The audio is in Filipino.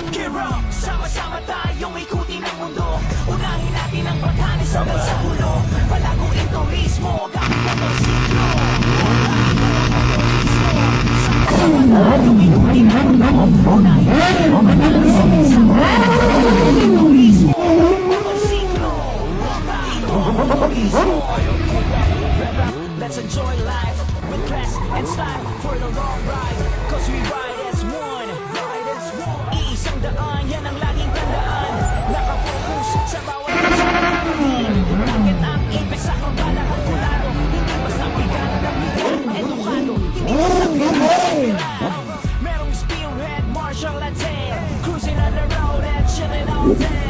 Gear up! Sama-sama tayong ikutin ang mundo. Unahin natin ang paghanis hanggang sa ulo. Palaguin turismo gamit ang motorsiklo. Sama-sama tayong ikutin ang mundo. Unahin natin ang paghanis hanggang sa ulo. Palaguin turismo motorsiklo. Ito ang motorismo. Let's enjoy life with class and style for the long ride. Cause we ride as one. Iisang daan, yan ang laging tandaan. Nakafocus sa bawat kasalanan. Bakit ang ipis sa kampala at kulado? Hindi basta pigana ng milyon edukado. Hindi basta pigana. Merong spearhead, martial latte. Cruising on the road and chilling all day.